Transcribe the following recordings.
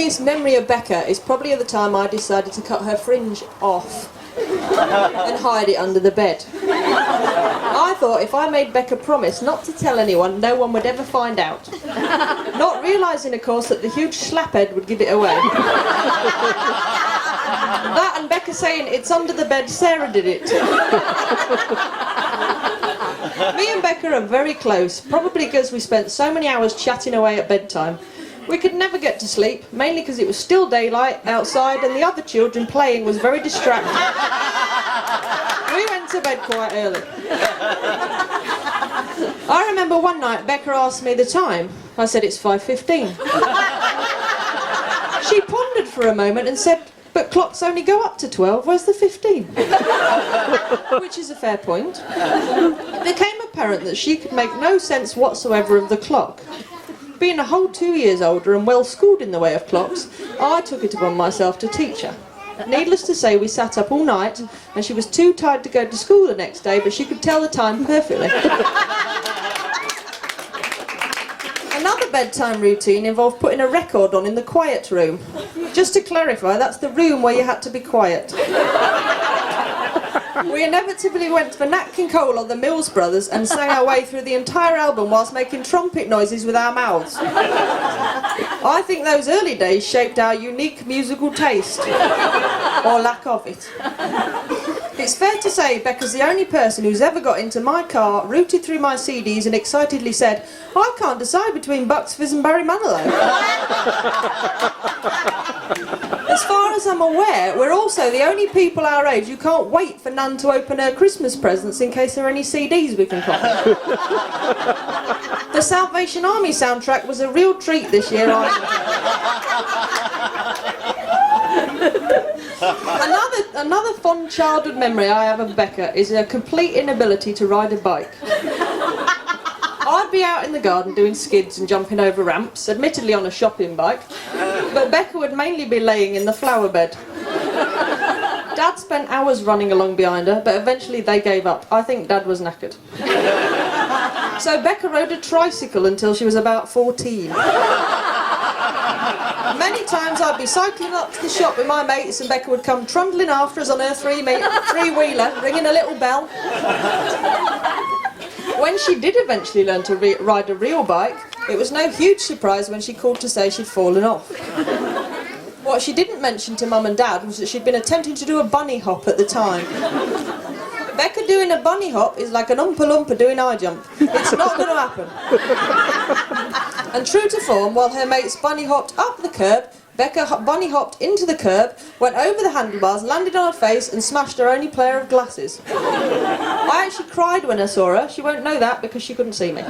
earliest memory of Becca is probably of the time I decided to cut her fringe off and hide it under the bed. I thought if I made Becca promise not to tell anyone, no one would ever find out. Not realising, of course, that the huge slaphead would give it away. That and Becca saying, "It's under the bed, Sarah did it." Me and Becca are very close, probably because we spent so many hours chatting away at bedtime. We could never get to sleep, mainly because it was still daylight outside and the other children playing was very distracting. We went to bed quite early. I remember one night Becca asked me the time. I said it's 5:15. She pondered for a moment and said, "But clocks only go up to 12, where's the 15? Which is a fair point. It became apparent that she could make no sense whatsoever of the clock. Being a whole 2 years older and well schooled in the way of clocks, I took it upon myself to teach her. Needless to say, we sat up all night, and she was too tired to go to school the next day, but she could tell the time perfectly. Another bedtime routine involved putting a record on in the quiet room. Just to clarify, that's the room where you had to be quiet. We inevitably went for Nat King Cole or the Mills Brothers and sang our way through the entire album whilst making trumpet noises with our mouths. I think those early days shaped our unique musical taste, or lack of it. It's fair to say Becca's the only person who's ever got into my car, rooted through my CDs and excitedly said, "I can't decide between Bucks Fizz and Barry Manilow." As far as I'm aware, we're also the only people our age who can't wait for Nan to open her Christmas presents in case there are any CDs we can copy. The Salvation Army soundtrack was a real treat this year. Another fond childhood memory I have of Becca is her complete inability to ride a bike. I'd be out in the garden doing skids and jumping over ramps, admittedly on a shopping bike, but Becca would mainly be laying in the flower bed. Dad spent hours running along behind her, but eventually they gave up. I think Dad was knackered. So Becca rode a tricycle until she was about 14. Many times I'd be cycling up to the shop with my mates and Becca would come trundling after us on her three-wheeler, ringing a little bell. When she did eventually learn to ride a real bike, it was no huge surprise when she called to say she'd fallen off. What she didn't mention to Mum and Dad was that she'd been attempting to do a bunny hop at the time. Becca doing a bunny hop is like an Oompa Loompa doing high jump. It's not going to happen. And true to form, while her mates bunny hopped up the curb, Becca bunny hopped into the curb, went over the handlebars, landed on her face and smashed her only pair of glasses. I actually cried when I saw her. She won't know that because she couldn't see me.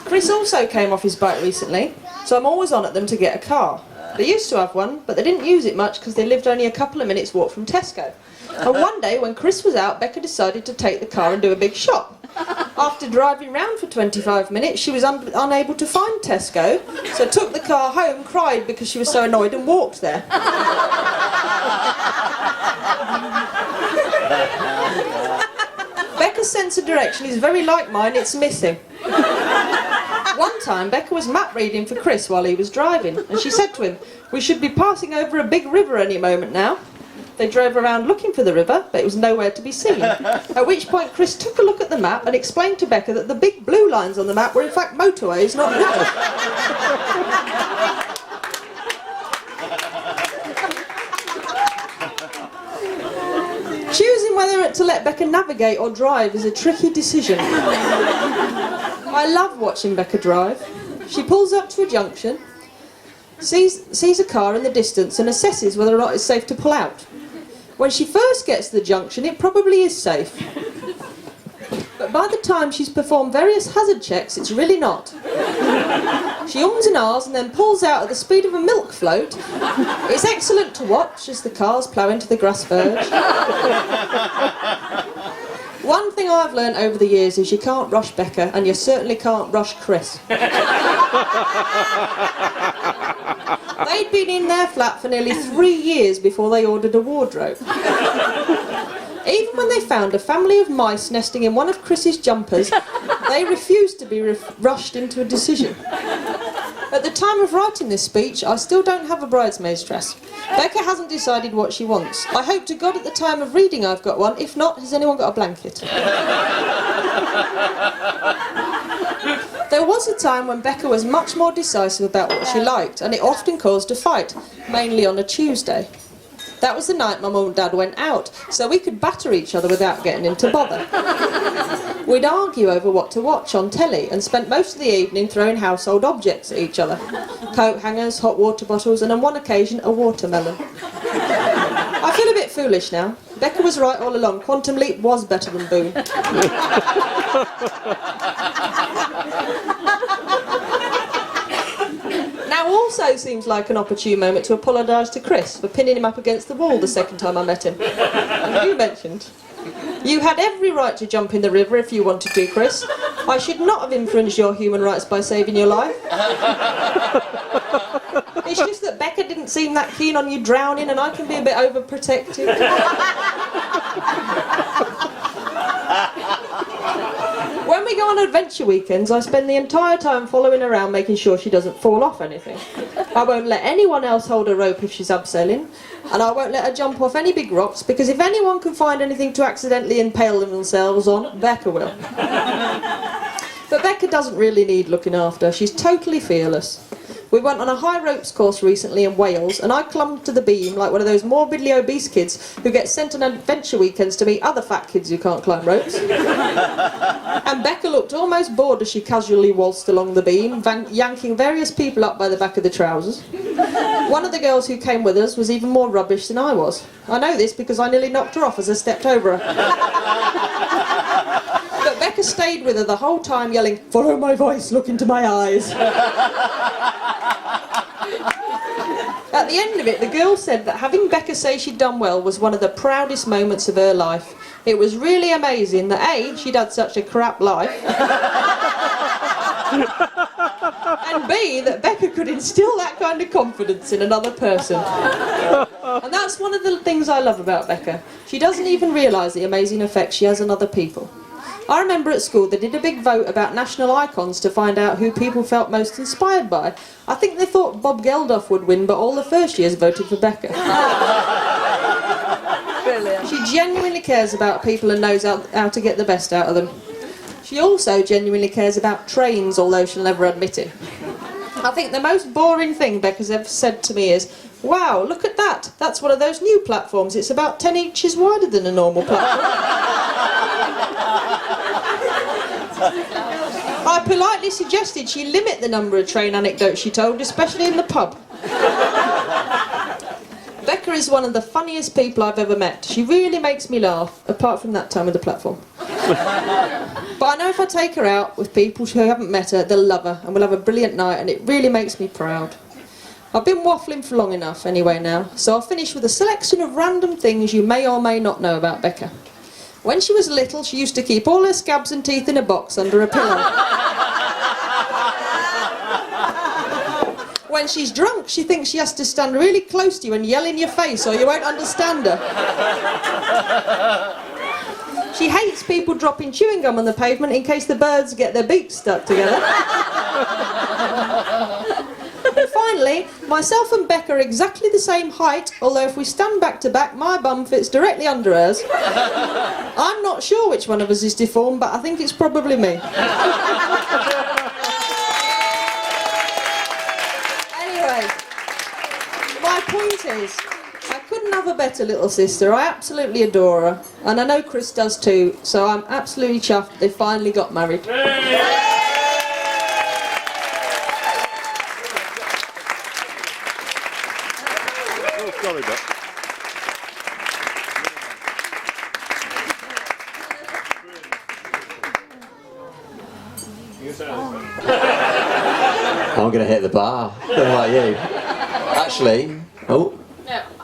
Chris also came off his bike recently, so I'm always on at them to get a car. They used to have one, but they didn't use it much because they lived only a couple of minutes walk from Tesco. And one day, when Chris was out, Becca decided to take the car and do a big shop. After driving round for 25 minutes, she was unable to find Tesco, so took the car home, cried because she was so annoyed and walked there. Becca's sense of direction is very like mine, it's missing. One time, Becca was map reading for Chris while he was driving, and she said to him, "We should be passing over a big river any moment now." They drove around looking for the river, but it was nowhere to be seen. At which point Chris took a look at the map and explained to Becca that the big blue lines on the map were in fact motorways, not rivers. Choosing whether to let Becca navigate or drive is a tricky decision. I love watching Becca drive. She pulls up to a junction, sees a car in the distance and assesses whether or not it's safe to pull out. When she first gets to the junction, it probably is safe. But by the time she's performed various hazard checks, it's really not. She ums and ahs and then pulls out at the speed of a milk float. It's excellent to watch as the cars plough into the grass verge. One thing I've learned over the years is you can't rush Becca, and you certainly can't rush Chris. They'd been in their flat for nearly 3 years before they ordered a wardrobe. Even when they found a family of mice nesting in one of Chris's jumpers, they refused to be rushed into a decision. At the time of writing this speech, I still don't have a bridesmaid's dress. Becca hasn't decided what she wants. I hope to God at the time of reading I've got one. If not, has anyone got a blanket? There was a time when Becca was much more decisive about what she liked, and it often caused a fight, mainly on a Tuesday. That was the night my mum and dad went out, so we could batter each other without getting into bother. We'd argue over what to watch on telly and spent most of the evening throwing household objects at each other. Coat hangers, hot water bottles, and on one occasion a watermelon. I feel a bit foolish now. Becca was right all along. Quantum Leap was better than Boone. Now also seems like an opportune moment to apologise to Chris for pinning him up against the wall the second time I met him. And you mentioned, you had every right to jump in the river if you wanted to, Chris. I should not have infringed your human rights by saving your life. It's just that Becca didn't seem that keen on you drowning, and I can be a bit overprotective. When we go on adventure weekends, I spend the entire time following her around making sure she doesn't fall off anything. I won't let anyone else hold a rope if she's abseiling, and I won't let her jump off any big rocks, because if anyone can find anything to accidentally impale themselves on, Becca will. But Becca doesn't really need looking after. She's totally fearless. We went on a high ropes course recently in Wales, and I clung to the beam like one of those morbidly obese kids who get sent on adventure weekends to meet other fat kids who can't climb ropes. And Becca looked almost bored as she casually waltzed along the beam, yanking various people up by the back of the trousers. One of the girls who came with us was even more rubbish than I was. I know this because I nearly knocked her off as I stepped over her. But Becca stayed with her the whole time, yelling, "Follow my voice, look into my eyes." At the end of it, the girl said that having Becca say she'd done well was one of the proudest moments of her life. It was really amazing that A, she'd had such a crap life, and B, that Becca could instill that kind of confidence in another person. And that's one of the things I love about Becca. She doesn't even realise the amazing effect she has on other people. I remember at school they did a big vote about national icons to find out who people felt most inspired by. I think they thought Bob Geldof would win, but all the first years voted for Becca. Brilliant. She genuinely cares about people and knows how to get the best out of them. She also genuinely cares about trains, although she'll never admit it. I think the most boring thing Becca's ever said to me is, "Wow, look at that. That's one of those new platforms. It's about 10 inches wider than a normal platform." I politely suggested she limit the number of train anecdotes she told, especially in the pub. Becca is one of the funniest people I've ever met. She really makes me laugh, apart from that time with the platform. But I know if I take her out with people who haven't met her, they'll love her and we'll have a brilliant night, and it really makes me proud. I've been waffling for long enough anyway now, so I'll finish with a selection of random things you may or may not know about Becca. When she was little, she used to keep all her scabs and teeth in a box under a pillow. When she's drunk, she thinks she has to stand really close to you and yell in your face or you won't understand her. She hates people dropping chewing gum on the pavement in case the birds get their beaks stuck together. And finally, myself and Becca are exactly the same height, although if we stand back to back, my bum fits directly under hers. I'm not sure which one of us is deformed, but I think it's probably me. Anyway, my point is, I couldn't have a better little sister. I absolutely adore her, and I know Chris does too, so I'm absolutely chuffed they finally got married. Sorry, Doc. I'm going to hit the bar. What about you? Actually, No,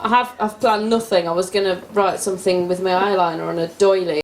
I've planned nothing. I was going to write something with my eyeliner on a doily.